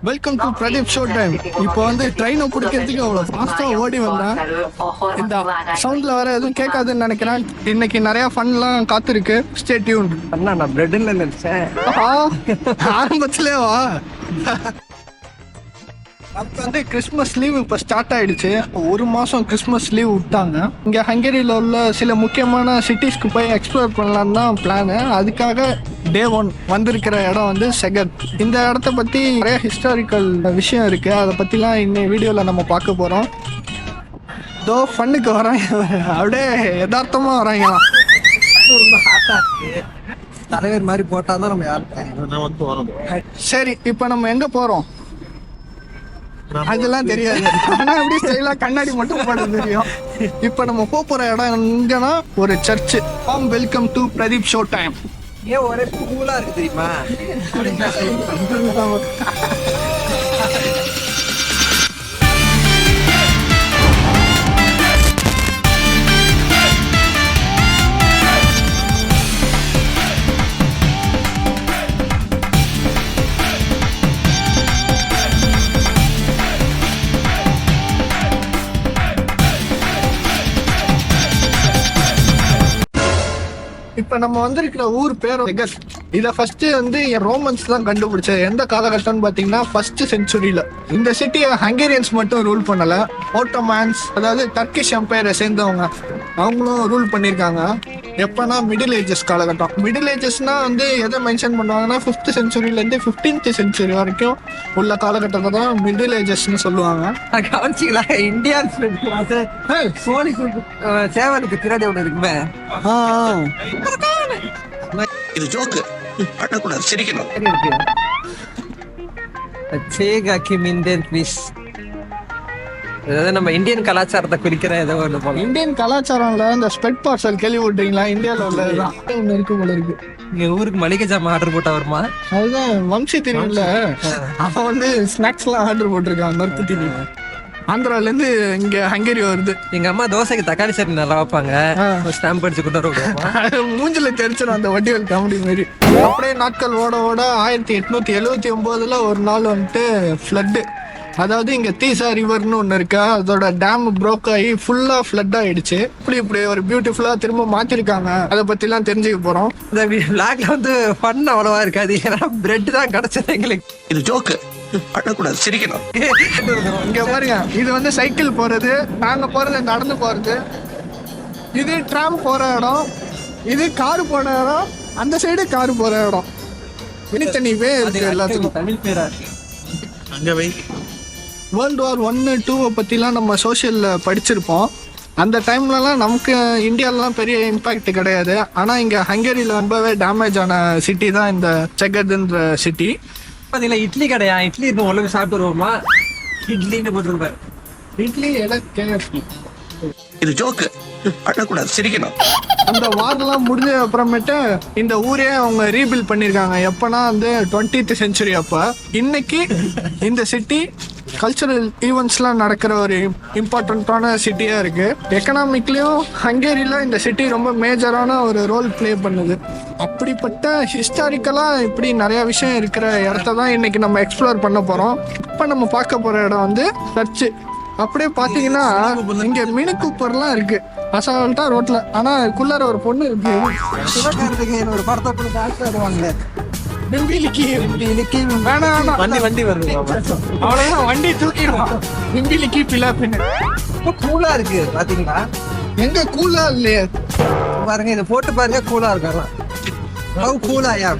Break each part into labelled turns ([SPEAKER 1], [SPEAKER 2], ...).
[SPEAKER 1] Welcome to Pradeep show time. இப்போ வந்து ட்ரெயினை பிடிக்கிறதுக்கு அவ்வளோ ஃபாஸ்ட்டாக ஓடி வந்தேன். இந்த சவுண்டில் வர எதுவும் கேட்காதுன்னு நினைக்கிறேன். இன்னைக்கு நிறையா ஃபன்லாம் காத்திருக்கு. Stay tune.
[SPEAKER 2] நான் பிரெட்ல நினைச்சேன்
[SPEAKER 1] ஆரம்பத்திலேவா? அப்போ வந்து கிறிஸ்மஸ் லீவ் இப்போ ஸ்டார்ட் ஆயிடுச்சு. ஒரு மாதம் கிறிஸ்மஸ் லீவ் விட்டாங்க. இங்கே ஹங்கேரியில் உள்ள சில முக்கியமான சிட்டிஸ்க்கு போய் எக்ஸ்ப்ளோர் பண்ணலான்னு தான் பிளானு. அதுக்காக டே 1 வந்திருக்கிற இடம் வந்து செகத். இந்த இடத்த பற்றி நிறைய ஹிஸ்டாரிக்கல் விஷயம் இருக்குது. அதை பற்றிலாம் இன்னைக்கு வீடியோவில் நம்ம பார்க்க போகிறோம். தோ ஃபன்னுக்கு வராங்க, அப்படியே யதார்த்தமாக வராங்களாம்.
[SPEAKER 2] தலைவர் மாதிரி போட்டாதான் நம்ம யாரும்.
[SPEAKER 1] சரி, இப்போ நம்ம எங்கே போகிறோம் அதெல்லாம் தெரியாது. ஆனா எப்படி ஸ்டைலா கண்ணாடி மட்டும் போட தெரியும். இப்ப நம்ம போற இடம் எங்கன்னா ஒரு church. Welcome to Pradeep show time.
[SPEAKER 2] ஏன் ஒரே கூலா இருக்கு தெரியுமா?
[SPEAKER 1] இப்ப நம்ம வந்திருக்கிற ஊர் பேர் செகத். இத ஃபர்ஸ்ட் வந்து ரோமன்ஸ் தான் கண்டுபிடிச்சது. எந்த காலகட்டம்னு பாத்தீங்கன்னா ஃபர்ஸ்ட் செஞ்சுரியில. இந்த சிட்டியை ஹங்கேரியன்ஸ் மட்டும் ரூல் பண்ணல, ஓட்டோமான்ஸ் அதாவது டர்க்கிஷ் எம்பையரை சேர்ந்தவங்க அவங்களும் ரூல் பண்ணியிருக்காங்க. எப்பன்னா மிடில் ஏஜஸ் காலகட்டம். மிடில் ஏஜஸ்னா வந்து எதை மென்ஷன் பண்ணுவாங்கன்னா 5th செஞ்சுரியிலேருந்து 15th செஞ்சுரி வரைக்கும் உள்ள காலகட்டத்தை தான் மிடில் ஏஜஸ்ன்னு சொல்லுவாங்க.
[SPEAKER 2] கவனிச்சிங்களா? இந்தியன் சேவலுக்கு பின்னாடி ஒன்று இருக்குமே.
[SPEAKER 3] இது ஜோக்கு, அடக்கூடாது, சிரிக்கணும்.
[SPEAKER 2] அதாவது நம்ம இந்தியன் கலாச்சாரத்தை குறிக்கிற ஏதோ ஒன்று போல.
[SPEAKER 1] இந்தியன் கலாச்சாரம்ல இந்த ஸ்பெட் பார்சல் கேள்விப்பட்டீங்களா? இந்தியாவில் உள்ளதுதான் ஒன்று இருக்கு போல இருக்கு.
[SPEAKER 2] இங்க ஊருக்கு மளிகை ஜாமான் ஆர்டர் போட்டா வருமா?
[SPEAKER 1] அதுதான் வம்சி தெரியும்ல, அவன் வந்து ஸ்நாக்ஸ் எல்லாம் ஆர்டர் போட்டிருக்கான். நொறுக்கு தெரியும். ஆந்திரால இருந்து இங்க ஹங்கேரி வருது.
[SPEAKER 2] எங்க அம்மா தோசைக்கு தக்காளி சட்னி நல்லா வைப்பாங்க. ஸ்டாம்ப் அடிச்சு கொண்டு வருவாங்க.
[SPEAKER 1] மூஞ்சில தெரிச்சிடும் அந்த வடிவேல் காமெடி மாதிரி. அப்படியே நாட்கள் ஓட ஓட 1879 ஒரு நாள் வந்துட்டு ஃப்ளட்டு. அதாவது இங்க தீசா ரிவர்னு ஒண்ணு இருக்கு, அதோட டேம் ப்ரோக் ஆகி ஃபுல்லா ஃப்ளட் ஆயிடுச்சு. இப்படி ஒரு பியூட்டிஃபுல்லா திரும்ப மாத்திருக்காங்க. அதை பத்தி எல்லாம் தெரிஞ்சுக்க போறோம்.
[SPEAKER 2] இந்த விளாக்ல வந்து ஃபன் அவ்வளவா இருக்காது, ஏன்னா பிரெட் தான் கிடைச்சது எங்களுக்கு.
[SPEAKER 3] இது ஜோக்கு, அடக்கூடாது, சிரிக்கணும்.
[SPEAKER 1] இங்க பாருங்க, இது வந்து சைக்கிள் போறது, நாங்க போறது நடந்து போறது. இது ட்ராம் போற இடம், இது காரு போன இடம், அந்த சைடு காரு போற இடம். தனித்தனிவே இருக்கு எல்லாத்துக்கும்.
[SPEAKER 2] தமிழ் பேரா
[SPEAKER 3] அங்க வை.
[SPEAKER 1] World War I, II பற்றிலாம் நம்ம சோஷியலில் படிச்சிருப்போம். அந்த டைம்லலாம் நமக்கு இந்தியாவிலலாம் பெரிய இம்பேக்ட் கிடையாது. ஆனால் இங்கே ஹங்கேரியில் ரொம்பவே டேமேஜ் ஆன சிட்டி தான் இந்த செகத்ன்ற சிட்டி.
[SPEAKER 2] பார்த்தீங்களா, இட்லி கடையா? இட்லி இப்போ ஒழுங்கு சாப்பிட்டு வருவோமா? இட்லின்னு போட்டுருப்பாரு.
[SPEAKER 1] இட்லி KFC.
[SPEAKER 3] இது ஜோக்கு, அடக்கூடாது, சிரிக்கணும்.
[SPEAKER 1] அந்த வார்லாம் முடிஞ்ச அப்புறமேட்டு இந்த ஊரே அவங்க ரீபில்ட் பண்ணியிருக்காங்க. எப்போனா வந்து 20th செஞ்சுரி அப்போ. இன்னைக்கு இந்த சிட்டி கல்ச்சரல் ஈவெண்ட்ஸ்லாம் நடக்கிற ஒரு இம்பார்ட்டண்ட்டான சிட்டியாக இருக்குது. எக்கனாமிக்லேயும் ஹங்கேரியில் இந்த சிட்டி ரொம்ப மேஜரான ஒரு ரோல் ப்ளே பண்ணுது. அப்படிப்பட்ட ஹிஸ்டாரிக்கலாக இப்படி நிறையா விஷயம் இருக்கிற இடத்த தான் இன்னைக்கு நம்ம எக்ஸ்ப்ளோர் பண்ண போகிறோம். இப்போ நம்ம பார்க்க போகிற இடம் வந்து சர்ச்சு. அப்படியே பார்த்தீங்கன்னா இங்கே மினி கூப்பர்லாம் இருக்குது அசால்ட்டா ரோட்ல. ஆனால் அதுக்குள்ளார ஒரு பொண்ணு இருக்கு.
[SPEAKER 2] ஒரு படத்தை வருவாங்க.
[SPEAKER 1] வண்டி வருது, அவ்வளவுதான், வண்டி தூக்கிடுவான். விம்பிலிக்கி பிலாப்பின்னு
[SPEAKER 2] கூலா இருக்கு பாத்தீங்களா?
[SPEAKER 1] எங்க கூலா இல்லையே
[SPEAKER 2] பாருங்க, இதை போட்டு பாருங்க, கூலா இருக்கலாம். கூலாயா?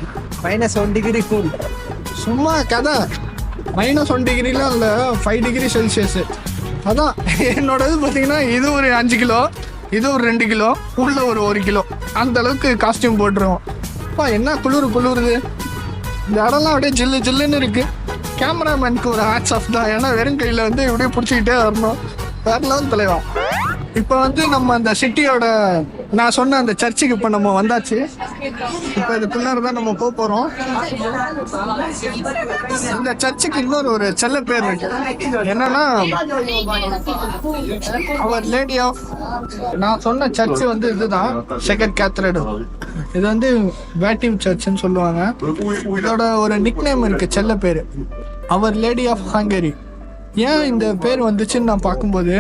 [SPEAKER 2] -1 டிகிரி கூல்.
[SPEAKER 1] சும்மா கதை. -1 டிகிரிலாம் இல்லை, 5 டிகிரி செல்சியஸ். அதான் என்னோட இது பார்த்தீங்கன்னா, இது ஒரு 5 கிலோ, இது ஒரு 2 கிலோ, உள்ள ஒரு 1 கிலோ, அந்த அளவுக்கு காஸ்டியூம் போட்டுருவோம். அப்பா என்ன குளிருது. இந்த இடம்லாம் அப்படியே ஜில்லு ஜில்லுன்னு இருக்கு. கேமராமேனுக்கு ஒரு ஹேட்ஸ் ஆஃப் தான், ஏன்னா வெறும் கையில் வந்து இப்படியே பிடிச்சிக்கிட்டே வரணும். வேற லெவல் தலைவா. இப்போ வந்து நம்ம அந்த சிட்டியோட நான் சொன்ன அந்த சர்ச்சுக்கு இப்போ நம்ம வந்தாச்சு. இப்போ இதுக்குள்ளார தான் நம்ம போகிறோம். இந்த சர்ச்சுக்கு இன்னொரு ஒரு செல்ல பேர் இருக்கு. என்னன்னா அவர் லேடி ஆஃப். நான் சொன்ன சர்ச்சு வந்து இதுதான் செகண்ட் கேத்தரேட். இது வந்து வேட்டிவ் சர்ச்சுன்னு சொல்லுவாங்க. இதோட ஒரு நிக் நேம் இருக்கு, செல்ல பேரு. அவர் லேடி ஆஃப் ஹங்கரி. ஏன் இந்த பேர் வந்துச்சுன்னு நான் பார்க்கும்போது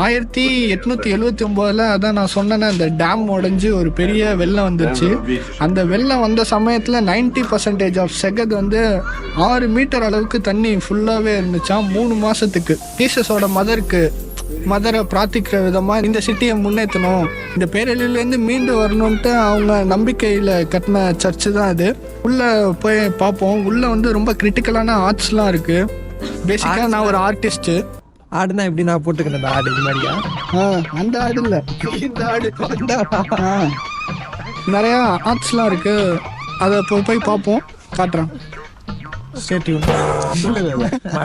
[SPEAKER 1] 1879 அதான் நான் சொன்னேன்னா அந்த டேம் உடைஞ்சு ஒரு பெரிய வெள்ளம் வந்துருச்சு. அந்த வெள்ளம் வந்த சமயத்தில் 90% ஆஃப் செகத் வந்து 6 மீட்டர் அளவுக்கு தண்ணி ஃபுல்லாகவே இருந்துச்சாம் 3 மாதத்துக்கு. ஜீசஸோட மதரை பிரார்த்திக்கிற விதமாக இந்த சிட்டியை முன்னேற்றணும், இந்த பேரழிலேருந்து மீண்டு வரணுன்ட்டு அவங்க நம்பிக்கையில் கட்டின சர்ச்சு தான் இது. உள்ளே போய் பார்ப்போம். உள்ளே வந்து ரொம்ப கிரிட்டிக்கலான ஆர்ட்ஸ்லாம் இருக்குது. பேசிக்காக நான் ஒரு ஆர்டிஸ்ட்டு.
[SPEAKER 2] ஆடுனா எப்படி நான் போட்டுக்கிறேன் ஆடு இது மாதிரியா?
[SPEAKER 1] அந்த ஆடு இல்லை, இந்த ஆடு. நிறையா ஆர்ட்ஸ்லாம் இருக்குது. அதை போய் பார்ப்போம், காட்டுறேன்.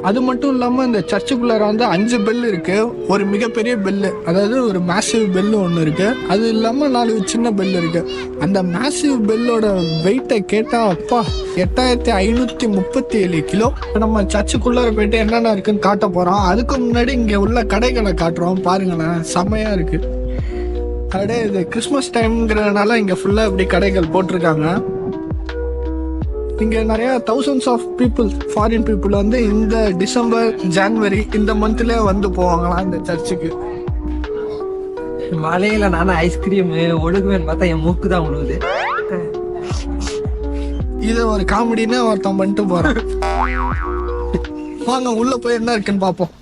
[SPEAKER 1] அது மட்டும் இல்லாமல் இந்த சர்ச்சுக்குள்ளார வந்து 5 பெல் இருக்கு. ஒரு மிகப்பெரிய பெல்லு, அதாவது ஒரு மேசிவ் பெல்லு ஒன்று இருக்கு. அது இல்லாமல் 4 சின்ன பெல் இருக்கு. அந்த மேசிவ் பெல்லோட வெயிட்டை கேட்டால் அப்பா 8537 கிலோ. நம்ம சர்ச்சுக்குள்ளார போயிட்டு என்னென்ன இருக்குன்னு காட்ட போறோம். அதுக்கு முன்னாடி இங்கே உள்ள கடைகளை காட்டுறோம், பாருங்களேன், செம்மையா இருக்கு. அப்படியே இது கிறிஸ்மஸ் டைம்ங்கிறதுனால இங்கே ஃபுல்லாக இப்படி கடைகள் போட்டிருக்காங்க. இங்கே நிறைய thousands of people, foreign people வந்து இந்த டிசம்பர் ஜான்வரி இந்த மந்த்ல வந்து போவாங்களாம் இந்த சர்ச்சுக்கு.
[SPEAKER 2] மலையில நானும் ஐஸ்கிரீம் ஒழுகுவேன்னு பார்த்தா என் மூக்கு தான் உழுவுது.
[SPEAKER 1] இது ஒரு காமெடின்னு ஒருத்தன் பண்ணிட்டு போறான். வாங்க உள்ள போய் என்ன இருக்குன்னு பார்ப்போம்.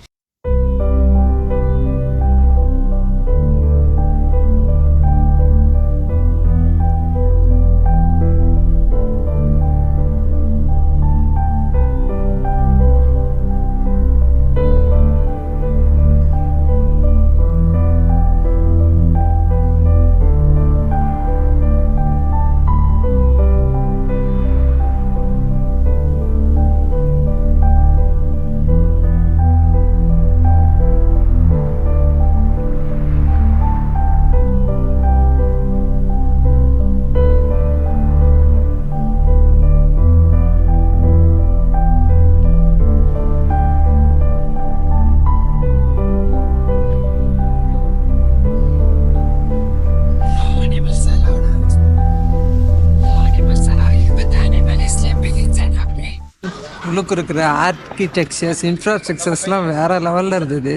[SPEAKER 2] உள்ளுக்கு இருக்கிற ஆர்கிடெக்சர்ஸ் இன்ஃப்ராஸ்ட்ரக்சர்ஸ்லாம் வேற லெவல்ல இருந்தது.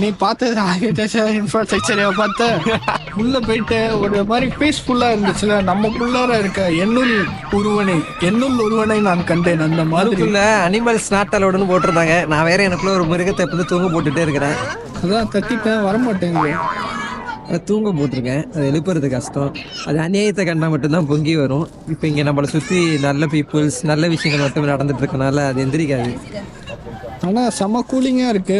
[SPEAKER 1] நீ பார்த்தது ஆர்கிடெக்சர் இன்ஃப்ராஸ்ட்ரக்சரை பார்த்து உள்ள போயிட்டு ஒரு மாதிரி பீஸ்ஃபுல்லா இருந்துச்சுல. நமக்குள்ளார இருக்க என்னுள் உருவனை நான் கண்டேன். அந்த மாதிரிக்குள்ள
[SPEAKER 2] அனிமல்ஸ் நாட் அலோடுன்னு போட்டிருந்தாங்க. நான் வேற எனக்குள்ள ஒரு மிருகத்தை எப்போது தூங்க போட்டுட்டே இருக்கிறேன்.
[SPEAKER 1] அதான் தட்டிட்டேன், வரமாட்டேங்குது.
[SPEAKER 2] தூங்க போட்டிருக்கேன். அது எழுப்புறது கஷ்டம். அது அநியாயத்தை கண்டா மட்டும்தான் பொங்கி வரும். இப்போ இங்கே நம்மளை சுற்றி நல்ல பீப்புள்ஸ், நல்ல விஷயங்கள் மட்டும் நடந்துட்டு இருக்கனால அது எந்திரிக்காது.
[SPEAKER 1] ஆனால் செம்ம கூலிங்காக இருக்கு.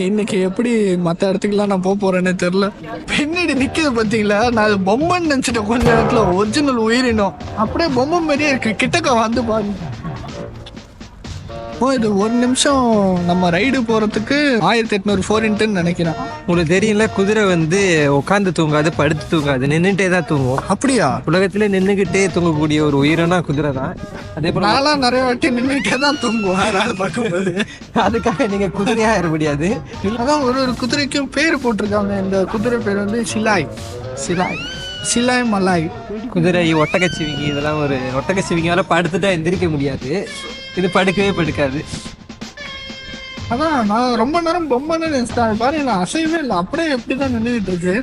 [SPEAKER 1] இன்னைக்கு எப்படி மற்ற இடத்துக்குலாம் நான் போறேன்னு தெரியல. பின்னாடி நிற்கிது பார்த்தீங்களா, நான் அது பொம்மைன்னு நினச்சிட்டேன். கொஞ்ச நேரத்தில் ஒரிஜினல் உயிரினம் அப்படியே பொம்மை மாதிரியே இருக்கு. கிட்டக்க வந்து பாருங்க. இது 1 நிமிஷம் நம்ம ரைடு போறதுக்கு 1800 ஃபோரின்ட்டுன்னு நினைக்கிறேன்.
[SPEAKER 2] உங்களுக்கு தெரியல, குதிரை வந்து உட்காந்து தூங்காது, படுத்து தூங்காது, நின்றுட்டே தான் தூங்கும்.
[SPEAKER 1] அப்படியா?
[SPEAKER 2] உலகத்துல நின்றுகிட்டே தூங்கக்கூடிய ஒரு உயிரினா குதிரை தான். அதே போல
[SPEAKER 1] நான்லாம் நிறைய வாட்டி நின்றுட்டே தான் தூங்குவேன் பார்க்கும்போது.
[SPEAKER 2] அதுக்காக நீங்க குதிரையா ஆயிட முடியாது.
[SPEAKER 1] அதான் ஒரு குதிரைக்கும் பேர் போட்டிருக்காங்க. இந்த குதிரை பேர் வந்து சிலாய் மலாய்
[SPEAKER 2] குதிரை. ஒட்டகச்சிவிங்கி, இதெல்லாம் ஒரு ஒட்டகச்சிவிங்கியால படுத்துட்டா எந்திரிக்க முடியாது. இது படுக்கவே படுக்காது.
[SPEAKER 1] அதான் நான் ரொம்ப நேரம் பொம்மைன்னு நினைச்சிட்டேன். பாரு, நான் அசையவே இல்லை, அப்படியே எப்படிதான் நின்றுட்டு இருக்கு.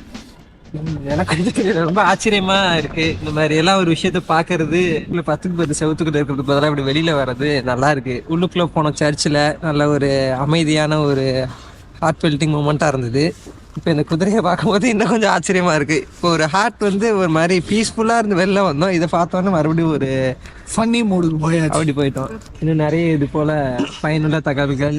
[SPEAKER 2] எனக்கு ரொம்ப ஆச்சரியமா இருக்கு. இந்த மாதிரி எல்லாம் ஒரு விஷயத்த பாக்குறது. 10க்கு 10 செவத்துக்குள்ள இருக்கிறது பதிலாக இப்படி வெளியில வர்றது நல்லா இருக்கு. உள்ளுக்குள்ள போன சர்ச்சில் நல்ல ஒரு அமைதியான ஒரு ஹார்ட் பெல்ட்டிங் மூமெண்டா இருந்தது. இப்போ இந்த குதிரையை பார்க்கும்போது இன்னும் கொஞ்சம் ஆச்சரியமா இருக்கு. இப்போ ஒரு ஹார்ட் வந்து ஒரு மாதிரி பீஸ்ஃபுல்லா இருந்து வெளில வந்தோம். இதை பார்த்தோன்னே மறுபடியும் ஒரு
[SPEAKER 1] ஃபன்னி மூடுக்கு
[SPEAKER 2] அப்படி போயிட்டோம். இன்னும் நிறைய இது போல பயனுள்ள தகவல்கள்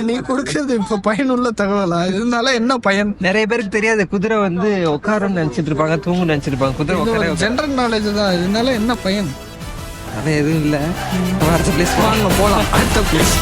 [SPEAKER 1] நீ கொடுக்கறது இப்ப பயனுள்ள தகவலா இருந்தாலும் என்ன பயன்?
[SPEAKER 2] நிறைய பேருக்கு தெரியாது. குதிரை வந்து உட்காருன்னு நினைச்சிட்டு இருப்பாங்க, தூங்குன்னு நினைச்சிட்டு இருப்பாங்க. குதிரை உட்கார
[SPEAKER 1] ஜெனரல் நாலேஜ் தான். இதனால என்ன பயன்?
[SPEAKER 2] அது எதுவும் இல்லை. அடுத்த பிளேஸ்
[SPEAKER 1] வாங்க போலாம். அடுத்த பிளேஸ்